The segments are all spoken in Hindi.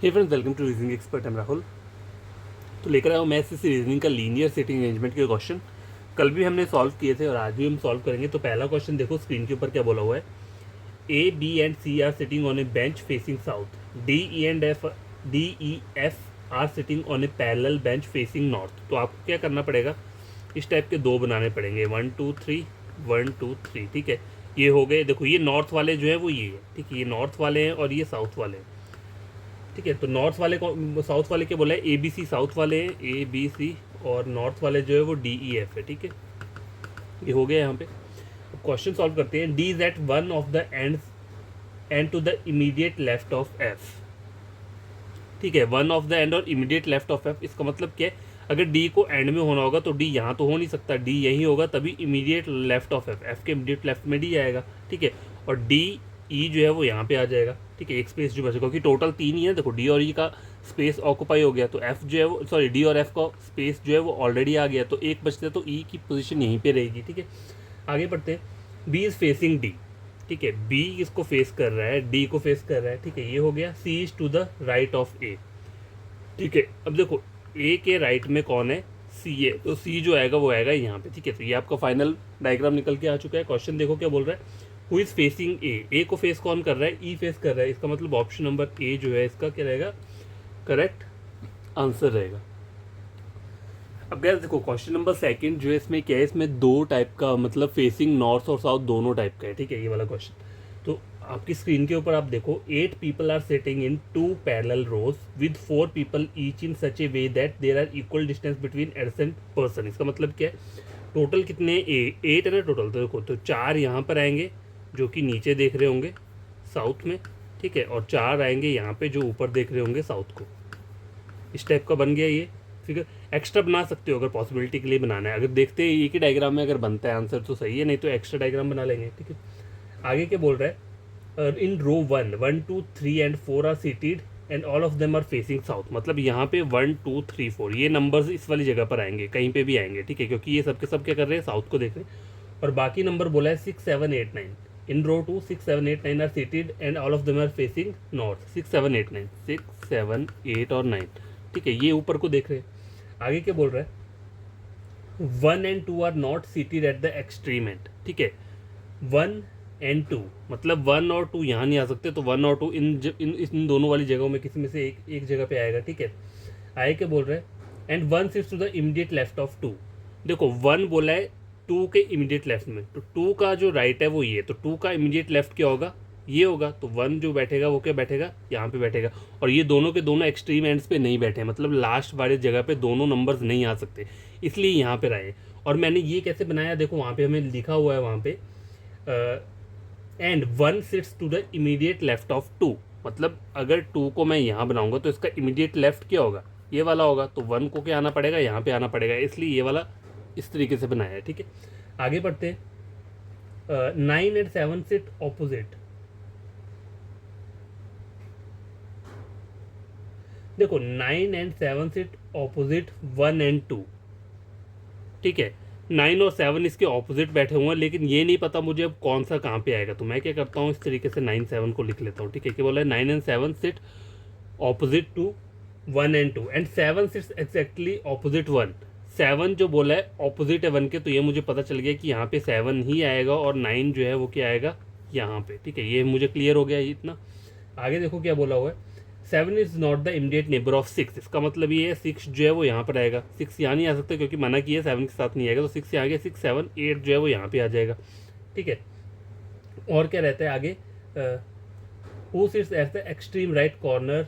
Hey friends, welcome to reasoning expert. हम राहुल तो लेकर आया हूँ मैथ्स से रीजनिंग का लीनियर सेटिंग अरेंजमेंट के क्वेश्चन। कल भी हमने सॉल्व किए थे और आज भी हम सॉल्व करेंगे। तो पहला क्वेश्चन देखो स्क्रीन के ऊपर क्या बोला हुआ है। A B and C are sitting on a bench facing south. D E F are sitting on a parallel bench facing north. तो आपको क्या करना पड़ेगा, इस टाइप के दो बनाने पड़ेंगे, 1 2 3 1 2 3। ठीक है, ये हो गए। देखो ये नॉर्थ वाले जो है वो ये है, ठीक है, ये नॉर्थ वाले हैं और ये साउथ वाले हैं। ठीक है, तो नॉर्थ वाले को साउथ वाले क्या बोला है, ए बी सी साउथ वाले हैं, ए बी सी, और नॉर्थ वाले जो है वो डी ई एफ है। ठीक है, ये हो गया यहाँ पे। क्वेश्चन सॉल्व करते हैं। D is at one of the end to the immediate left of F. ठीक है, वन ऑफ द एंड और इमीडिएट लेफ्ट ऑफ एफ, इसका मतलब क्या है, अगर डी को एंड में होना होगा तो डी यहाँ तो हो नहीं सकता, डी यही होगा, तभी immediate left of F, F के इमीडिएट लेफ्ट में डी आएगा। ठीक है, और डी ई जो है वो यहाँ पे आ जाएगा। ठीक है, एक स्पेस जो बचेगा, क्योंकि टोटल 3 ही है। देखो डी और ई का स्पेस ऑक्यूपाई हो गया, तो एफ जो है वो, सॉरी, डी और एफ का स्पेस जो है वो ऑलरेडी आ गया, तो एक बचता है, तो ई की पोजीशन यहीं पे रहेगी। ठीक है, आगे बढ़ते हैं। B is facing D. ठीक है, बी इसको फेस कर रहा है, डी को फेस कर रहा है। ठीक है, ये हो गया। C is to the right of A. ठीक है, अब देखो ए के राइट में कौन है, सी है, तो सी जो आएगा वो आएगा यहाँ पे। ठीक है, तो ये आपका फाइनल डायग्राम निकल के आ चुका है। क्वेश्चन देखो क्या बोल रहा है, हु इज फेसिंग ए। ए को फेस कौन कर रहा है, ई फेस कर रहा है। इसका मतलब ऑप्शन नंबर ए जो है इसका क्या रहेगा, करेक्ट आंसर रहेगा। अब गैस देखो क्वेश्चन नंबर सेकंड जो है, इसमें क्या है, इसमें दो टाइप का, मतलब फेसिंग नॉर्थ और साउथ दोनों टाइप का है। ठीक है, ये वाला क्वेश्चन। तो आपकी स्क्रीन के ऊपर आप देखो, 8 people are sitting in 2 parallel rows with 4 people each in such a way that there are equal distance between adjacent person. इसका मतलब क्या है, टोटल कितने, 8 है ना टोटल। तो देखो, तो 4 यहाँ पर आएंगे जो कि नीचे देख रहे होंगे साउथ में। ठीक है, और 4 आएंगे यहाँ पे जो ऊपर देख रहे होंगे साउथ को। इस टाइप का बन गया ये फिगर। एक्स्ट्रा बना सकते हो अगर पॉसिबिलिटी के लिए बनाना है। अगर देखते हैं एक ही डायग्राम में अगर बनता है आंसर तो सही है, नहीं तो एक्स्ट्रा डायग्राम बना लेंगे। ठीक है, आगे क्या बोल रहा है, in row 1 1 2 3 and 4 are seated and all of them are facing south. मतलब यहाँ पे 1 2 3 4 ये नंबर्स इस वाली जगह पर आएंगे, कहीं पे भी आएंगे। ठीक है, क्योंकि ये सब के सब क्या कर रहे हैं, साउथ को देख रहे हैं। और बाकी नंबर बोला है 6 7 8 9। In row 2 6 7 8 9 are seated and all of them are facing north. 6 7 8 9, 6 7 8 और 9। ठीक है, ये ऊपर को देख रहे हैं। आगे क्या बोल रहा है, 1 and 2 are not seated at the extreme end. ठीक है, 1 एंड 2, मतलब 1 और 2 यहाँ नहीं आ सकते, तो 1 और 2 इन दोनों वाली जगहों में किसी में से एक जगह पे आएगा। ठीक है, आगे क्या बोल रहा है, and 1 sits to the immediate left of 2। देखो 1 बोला है 2 के इमीडिएट लेफ्ट में, तो 2 का जो राइट है वो ये, तो 2 का इमीडिएट लेफ्ट क्या होगा, ये होगा। तो 1 जो बैठेगा वो क्या बैठेगा, यहाँ पे बैठेगा। और ये दोनों के दोनों एक्सट्रीम एंड्स पे नहीं बैठे, मतलब लास्ट वाले जगह पे दोनों नंबर्स नहीं आ सकते, इसलिए यहाँ पे रहे। और मैंने ये कैसे बनाया, देखो वहाँ पे हमें लिखा हुआ है, वहाँ पे and 1 sits to the immediate left of 2। मतलब अगर 2 को मैं यहाँ बनाऊंगा तो इसका इमीडिएट लेफ्ट क्या होगा, ये वाला होगा। तो 1 को क्या आना पड़ेगा, यहाँ पे आना पड़ेगा, इसलिए ये वाला इस तरीके से बनाया है। ठीक है, आगे बढ़ते हैं। 9 एंड 7 सिट ऑपोजिट। देखो 9 एंड 7 सिट ऑपोजिट 1 एंड 2। ठीक है, 9 और 7 इसके ऑपोजिट बैठे हुए हैं, लेकिन ये नहीं पता मुझे अब कौन सा कहाँ पे आएगा। तो मैं क्या करता हूँ, इस तरीके से 9 7 को लिख लेता हूँ। ठीक है, क्या बोला है, 9 and 7 sit opposite to 1 and 2 and 7 sits exactly opposite 1। 7 जो बोला है ऑपोजिट है 1 के, तो ये मुझे पता चल गया कि यहाँ पे 7 ही आएगा और 9 जो है वो क्या आएगा यहाँ पे। ठीक है, ये मुझे क्लियर हो गया इतना। आगे देखो क्या बोला हुआ है, 7 is not the immediate neighbour of 6। इसका मतलब ये है 6 जो है वो यहाँ पर आएगा, 6 यहाँ नहीं आ सकता क्योंकि मना किया 7 के साथ नहीं आएगा, तो 6 यहाँ आ गया, 6 7 8 जो है वो यहाँ पे आ जाएगा। ठीक है, और क्या रहता है आगे, who sits at the extreme right corner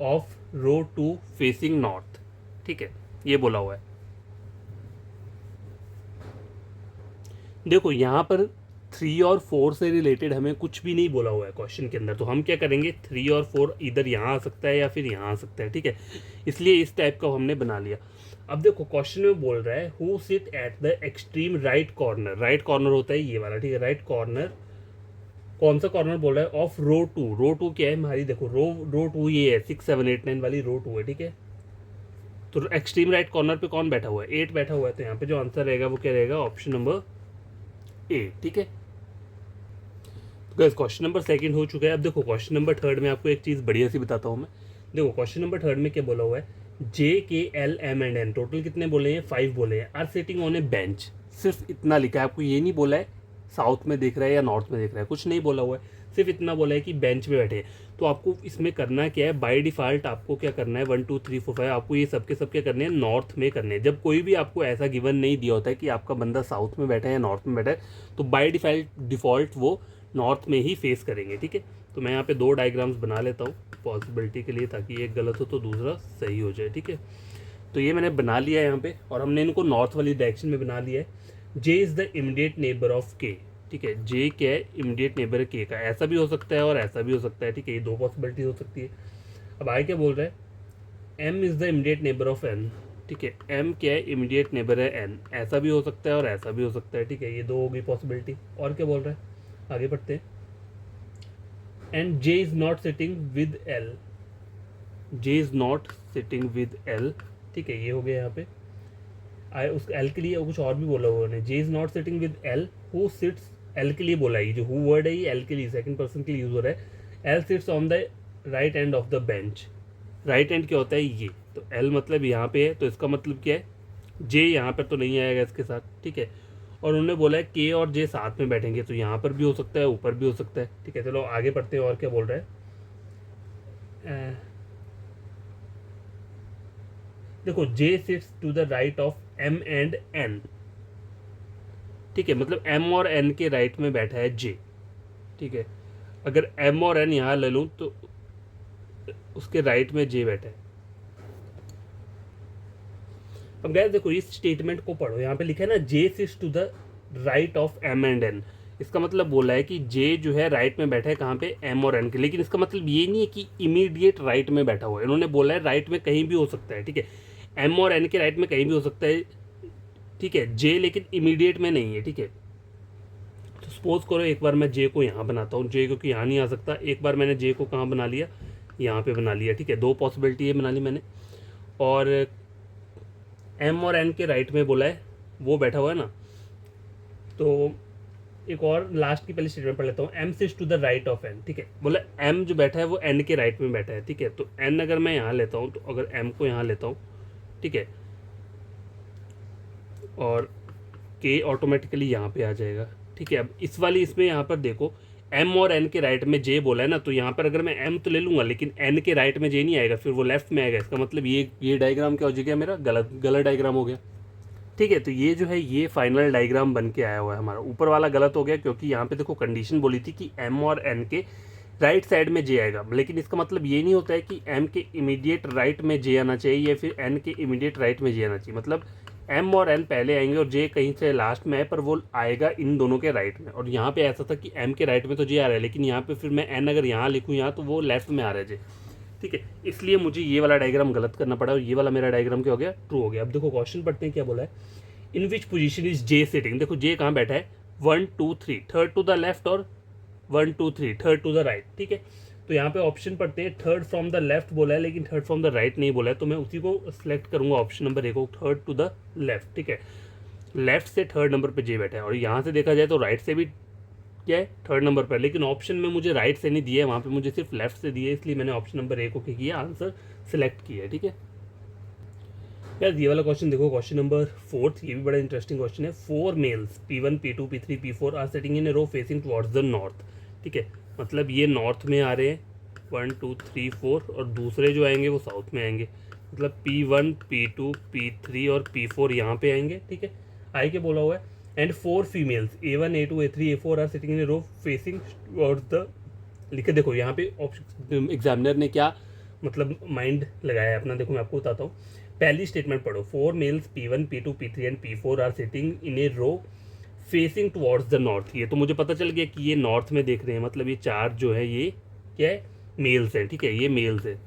of row 2 facing north. ठीक है, ये बोला हुआ है। देखो यहाँ पर 3 और 4 से रिलेटेड हमें कुछ भी नहीं बोला हुआ है क्वेश्चन के अंदर, तो हम क्या करेंगे, 3 और 4 इधर यहाँ आ सकता है या फिर यहाँ आ सकता है। ठीक है, इसलिए इस टाइप का हमने बना लिया। अब देखो क्वेश्चन में बोल रहा है, who sit at the extreme right corner. Right corner होता है ये वाला। ठीक है, राइट कॉर्नर, कौन सा कॉर्नर बोल रहा है, ऑफ रो 2। रो 2 क्या है हमारी, देखो रो 2 ये है, 6 7 8 9 वाली रो 2 है। ठीक है, तो एक्सट्रीम राइट कॉर्नर पे कौन बैठा हुआ है, 8 बैठा हुआ है, तो यहाँ पे जो आंसर रहेगा वो क्या रहेगा, ऑप्शन नंबर ए। ठीक है, तो गाइस क्वेश्चन नंबर सेकंड हो चुका है। अब देखो क्वेश्चन नंबर थर्ड में आपको एक चीज़ बढ़िया सी बताता हूँ मैं। देखो क्वेश्चन नंबर थर्ड में क्या बोला हुआ है, J K L M and N, total कितने बोले हैं, 5 बोले हैं, are sitting on a bench, सिर्फ इतना लिखा है, आपको ये नहीं बोला है साउथ में देख रहा है या नॉर्थ में देख रहा है, कुछ नहीं बोला हुआ है, सिर्फ इतना बोला है कि बेंच में बैठे हैं। तो आपको इसमें करना क्या है, बाय डिफ़ॉल्ट आपको क्या करना है, 1 2 3 4 5 आपको ये सबके सब क्या करने हैं, नॉर्थ में करने हैं। जब कोई भी आपको ऐसा गिवन नहीं दिया होता है कि आपका बंदा साउथ में बैठा है या नॉर्थ में बैठा है, तो बाय डिफ़ॉल्ट वो नॉर्थ में ही फेस करेंगे, ठीक है। तो मैं यहाँ पे 2 डायग्राम्स बना लेता हूँ पॉसिबिलिटी के लिए, ताकि एक गलत हो तो दूसरा सही हो जाए, ठीक है। तो ये मैंने बना लिया है यहाँ पे, और हमने इनको नॉर्थ वाली डायरेक्शन में बना लिया है। J is the immediate neighbour of K, ठीक है। जे क्या है, इमीडिएट नेबर है के का, ऐसा भी हो सकता है और ऐसा भी हो सकता है, ठीक है। ये 2 पॉसिबिलिटी हो सकती है। अब आगे क्या बोल रहा है, M is the immediate neighbour of N, ठीक है। एम क्या है, इमीडिएट नेबर है एन, ऐसा भी हो सकता है और ऐसा भी हो सकता है, ठीक है। ये 2 होगी पॉसिबिलिटी। और क्या बोल रहा है, आगे बढ़ते हैं। And J is not sitting with L, J is not sitting with L, ठीक है। ये हो गया यहाँ पे। उस एल के लिए कुछ और भी बोला हुआ उन्होंने, J is not sitting with L who sits, L के लिए बोला है, ये जो हु वर्ड है ये एल के लिए सेकंड पर्सन के लिए यूज हो रहा है। L sits on the right end of the bench, right and क्या होता है ये, तो एल मतलब यहाँ पे है, तो इसका मतलब क्या है, जे यहाँ पर तो नहीं आएगा इसके साथ, ठीक है। और उन्होंने बोला है के और जे साथ में बैठेंगे, तो यहाँ पर भी हो सकता है, ऊपर भी हो सकता है, ठीक है। चलो आगे पढ़ते हैं और क्या बोल रहा है। देखो J sits to the right of M and N, ठीक है, मतलब एम और एन के राइट में बैठा है जे, ठीक है। अगर एम और एन यहाँ ले लूँ तो उसके राइट में जे बैठा है। अब गैस देखो इस स्टेटमेंट को पढ़ो, यहाँ पे लिखा है ना, J sits to the right of M and N, इसका मतलब बोला है कि जे जो है राइट में बैठा है कहाँ पे, एम और एन के, लेकिन इसका मतलब ये नहीं है कि इमीडिएट राइट में बैठा हुआ है। इन्होंने बोला है राइट में कहीं भी हो सकता है, ठीक है। एम और एन के राइट में कहीं भी हो सकता है, ठीक है, जे लेकिन इमीडिएट में नहीं है, ठीक है। तो सपोज करो एक बार मैं जे को यहाँ बनाता हूँ, जे क्योंकि यहाँ नहीं आ सकता, एक बार मैंने जे को कहाँ बना लिया, यहाँ पे बना लिया, ठीक है। 2 पॉसिबिलिटी ये बना ली मैंने। और एम और एन के राइट में बोला है, वो बैठा हुआ है ना। तो एक और लास्ट की पहले स्टेटमेंट पढ़ लेता हूँ, M sits to the right of N, ठीक है। बोला एम जो बैठा है वो एन के राइट में बैठा है, ठीक है। तो एन अगर मैं यहाँ लेता हूँ, तो अगर एम को यहाँ लेता हूँ, ठीक है, और के ऑटोमेटिकली यहाँ पे आ जाएगा, ठीक है। अब इस वाली इसमें यहाँ पर देखो, एम और एन के राइट में जे बोला है ना, तो यहाँ पर अगर मैं एम तो ले लूँगा, लेकिन एन के राइट में जे नहीं आएगा, फिर वो लेफ्ट में आएगा। इसका मतलब ये डायग्राम क्या हो जाएगा मेरा, गलत डायग्राम हो गया, ठीक है। तो ये जो है ये फाइनल डायग्राम बन के आया हुआ है हमारा। ऊपर वाला गलत हो गया क्योंकि यहाँ पे देखो कंडीशन बोली थी कि एम और एन के राइट साइड में जे आएगा, लेकिन इसका मतलब ये नहीं होता है कि एम के इमीडिएट राइट में जे आना चाहिए या फिर एन के इमीडिएट राइट में जे आना चाहिए। मतलब एम और एन पहले आएंगे और जे कहीं से लास्ट में है, पर वो आएगा इन दोनों के राइट में। और यहाँ पे ऐसा था कि एम के राइट में तो जे आ रहा है, लेकिन यहाँ पे फिर मैं एन अगर यहाँ लिखूँ यहाँ, तो वो लेफ्ट में आ रहा है जे, ठीक है। इसलिए मुझे ये वाला डायग्राम गलत करना पड़ा और ये वाला मेरा डायग्राम क्या हो गया, ट्रू हो गया। अब देखो क्वेश्चन पढ़ते हैं क्या बोला है, in which position is J sitting. देखो जे कहाँ बैठा है, 1 2 3, थर्ड टू द लेफ्ट और 1 2 3 थर्ड टू द राइट, ठीक है। तो यहाँ पे ऑप्शन पढ़ते हैं, थर्ड फ्रॉम द लेफ्ट बोला है, लेकिन थर्ड फ्रॉम द राइट नहीं बोला है, तो मैं उसी को सिलेक्ट करूंगा, ऑप्शन नंबर ए को, थर्ड टू द लेफ्ट, ठीक है। लेफ्ट से थर्ड नंबर पे जे बैठा है, और यहाँ से देखा जाए तो राइट से भी क्या है, थर्ड नंबर पर, लेकिन ऑप्शन में मुझे राइट से नहीं दिया है, वहाँ पे मुझे सिर्फ लेफ्ट से दिया है, इसलिए मैंने ऑप्शन नंबर ए को क्या किया, आंसर सेलेक्ट किया है, ठीक है। यार ये वाला क्वेश्चन देखो, क्वेश्चन नंबर 4, ये भी बड़ा इंटरेस्टिंग क्वेश्चन है। 4 males P1 P2 P3 P4 are sitting in a row facing towards the north, ठीक है। मतलब ये नॉर्थ में आ रहे हैं 1 2 3 4, और दूसरे जो आएंगे वो साउथ में आएंगे, मतलब P1 P2 P3 और P4 यहाँ पे आएंगे, ठीक है। आई के बोला हुआ है, and 4 females A1 A2 A3 A4 are sitting in a row facing towards the, लिखे देखो यहाँ पे ऑप्शन एग्जामिनर ने क्या मतलब माइंड लगाया है अपना, देखो मैं आपको बताता हूँ। पहली स्टेटमेंट पढ़ो, 4 males P1 P2 P3 and P4 are sitting in a row facing towards the north. ये तो मुझे पता चल गया कि ये नॉर्थ में देख रहे हैं, मतलब ये 4 जो है ये क्या है, मेल्स हैं, ठीक है, ये मेल्स है,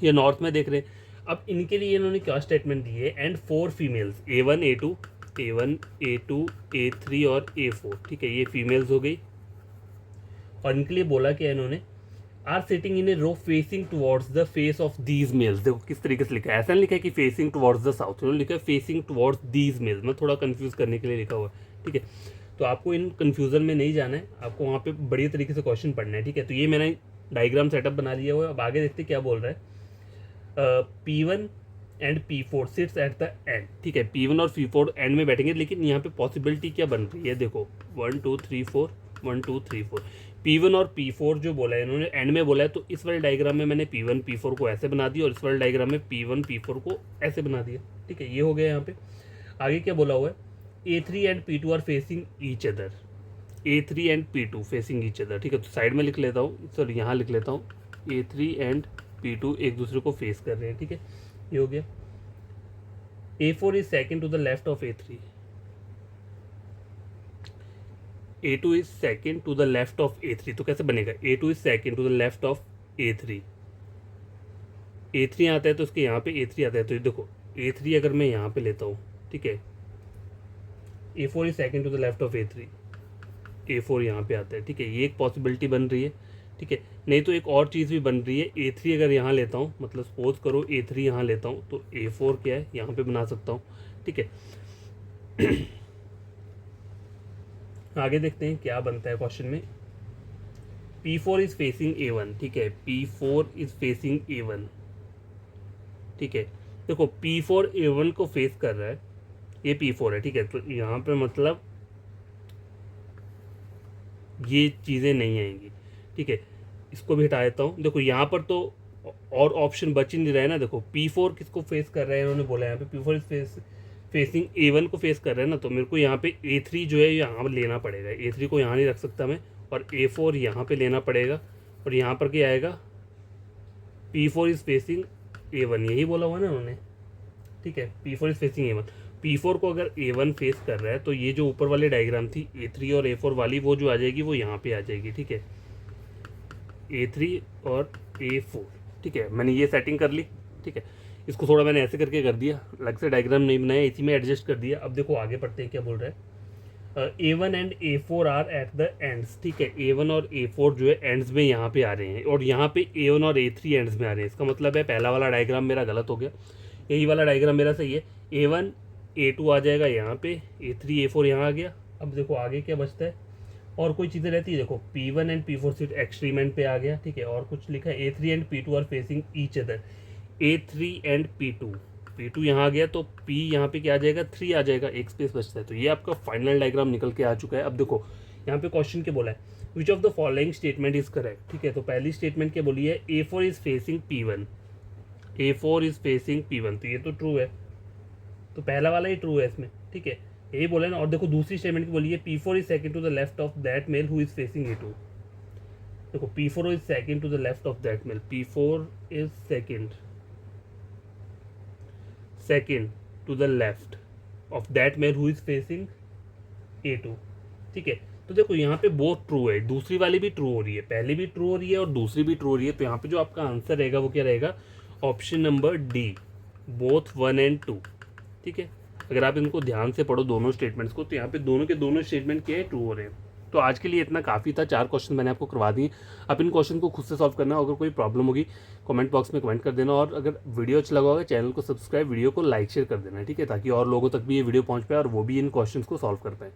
ये नॉर्थ में देख रहे हैं। अब इनके लिए इन्होंने क्या स्टेटमेंट दी है, and 4 females A1 A2 A3 और A4, ठीक है, ये फीमेल्स हो गई। और इनके लिए बोला क्या इन्होंने, are sitting in a row facing towards the face of these males. देखो किस तरीके से लिखा है, ऐसा नहीं लिखा है कि फेसिंग टुवर्ड्स द साउथ, इन्होंने लिखा है फेसिंग टुवर्ड्स दीज मेल्स, मैं थोड़ा कंफ्यूज करने के लिए लिखा हुआ है, ठीक है। तो आपको इन कन्फ्यूजन में नहीं जाना है, आपको वहाँ पे बढ़िया तरीके से क्वेश्चन पढ़ना है, ठीक है। तो ये मैंने डायग्राम सेटअप बना लिया हुआ है। अब आगे देखते क्या बोल रहा है। P1 and P4 seats at the end, ठीक है, P1 और P4 एंड में बैठेंगे, लेकिन यहाँ पे पॉसिबिलिटी क्या बन रही है, देखो 1 2 3 4 1 2 3 4, P1 और P4 जो बोला है इन्होंने एंड में बोला है, तो इस वाले डायग्राम में मैंने P1 P4 को ऐसे बना दिया और इस वाले डायग्राम में P1 P4 को ऐसे बना दिया, ठीक है, ये हो गया यहाँ पे। आगे क्या बोला हुआ है, A3 and P2 are facing each other, A3 and P2 facing each other, ठीक है, तो साइड में लिख लेता हूँ, सॉरी यहाँ लिख लेता हूँ, A3 एंड P2 एक दूसरे को फेस कर रहे हैं, ठीक है, ये हो गया। A4 is second to the left of A3, A2 is second to the left of A3, तो कैसे बनेगा, A2 is second to the left of A3, A3 आता है तो इसके यहाँ पे A3 आता है, तो ये देखो A3 अगर मैं यहाँ पे लेता हूँ, ठीक है, A4 is second to the left of A3, A4 यहाँ पे आता है, ठीक है, ये एक पॉसिबिलिटी बन रही है, ठीक है। नहीं तो एक और चीज़ भी बन रही है, A3 अगर यहाँ लेता हूँ, मतलब सपोज करो A3 यहाँ लेता हूँ, तो A4 क्या है यहाँ पे बना सकता हूँ, ठीक है। आगे देखते हैं क्या बनता है क्वेश्चन में। P4 इज फेसिंग A1, ठीक है, P4 इज फेसिंग A1, ठीक है, देखो P4 A1 को फेस कर रहा है, ये P4 है, ठीक है, तो यहाँ पे मतलब ये चीज़ें नहीं आएंगी, ठीक है, इसको भी हटा देता हूँ। देखो यहाँ पर तो और ऑप्शन बच ही नहीं रहा है ना, देखो P4 किसको फेस कर रहा है, इन्होंने बोला यहाँ पे P4 इज फेसिंग A1 को फेस कर रहा है ना, तो मेरे को यहाँ पे A3 जो है यहाँ लेना पड़ेगा, A3 को यहाँ नहीं रख सकता मैं, और A4 यहाँ पे लेना पड़ेगा, और यहाँ पर क्या आएगा, P4 इज फेसिंग A1, यही बोला हुआ ना उन्होंने, ठीक है, P4 is facing A1, P4 को अगर A1 फेस कर रहा है तो ये जो ऊपर वाली डायग्राम थी A3 और A4 वाली, वो जो आ जाएगी वो यहाँ पे आ जाएगी, ठीक है, A3 और A4, ठीक है, मैंने ये सेटिंग कर ली, ठीक है, इसको थोड़ा मैंने ऐसे करके कर दिया, अलग से डायग्राम नहीं बनाया, इसी में एडजस्ट कर दिया। अब देखो आगे पढ़ते हैं क्या बोल रहा है। A1 and A4 are at the ends, ठीक है, A1 और A4 जो है एंड्स में यहाँ पे आ रहे हैं, और यहाँ पे A1 और A3 एंड्स में आ रहे हैं, इसका मतलब है पहला वाला डायग्राम मेरा गलत हो गया, यही वाला डायग्राम मेरा सही है। A1 A2 आ जाएगा यहाँ पे, A3 A4 यहाँ आ गया। अब देखो आगे क्या बचता है, और कोई चीज़ें रहती है, देखो P1 and P4 seat extreme and पे आ गया, ठीक है, और कुछ लिखा है A3 and P2 are facing each other, A3 and P2 यहाँ आ गया, तो P यहाँ पे क्या आ जाएगा, 3 आ जाएगा, एक स्पेस बचता है, तो ये आपका फाइनल डायग्राम निकल के आ चुका है। अब देखो यहाँ पे क्वेश्चन क्या बोला है, which of the following statement is correct, ठीक है, तो पहली स्टेटमेंट क्या बोली है, A4 is facing P1, A4 is facing P1, तो ये तो ट्रू है, तो पहला वाला ही ट्रू है इसमें, ठीक है, यही बोला ना। और देखो दूसरी स्टेटमेंट की बोलिए, P4 is second to the left of that male who is facing A2, देखो P4 is second to the left of that male, P4 is second to the left of that male who is facing A2, ठीक है, तो देखो यहाँ पे बोथ ट्रू है, दूसरी वाली भी ट्रू हो रही है, पहली भी ट्रू हो रही है और दूसरी भी ट्रू हो रही है, तो यहाँ पे जो आपका आंसर रहेगा वो क्या रहेगा, option number D, both 1 and 2, ठीक है। अगर आप इनको ध्यान से पढ़ो दोनों स्टेटमेंट्स को, तो यहाँ पे दोनों के दोनों स्टेटमेंट क्या है, ट्रू हो रहे हैं। तो आज के लिए इतना काफ़ी था, 4 क्वेश्चन मैंने आपको करवा दिए, आप इन क्वेश्चन को खुद से सॉल्व करना, अगर कोई प्रॉब्लम होगी कमेंट बॉक्स में कमेंट कर देना, और अगर वीडियो अच्छा लगा होगा चैनल को सब्सक्राइब, वीडियो को लाइक शेयर कर देना, ठीक है, ताकि और लोगों तक भी ये वीडियो पहुँच पाए और वो भी इन क्वेश्चन को सॉल्व कर पाए।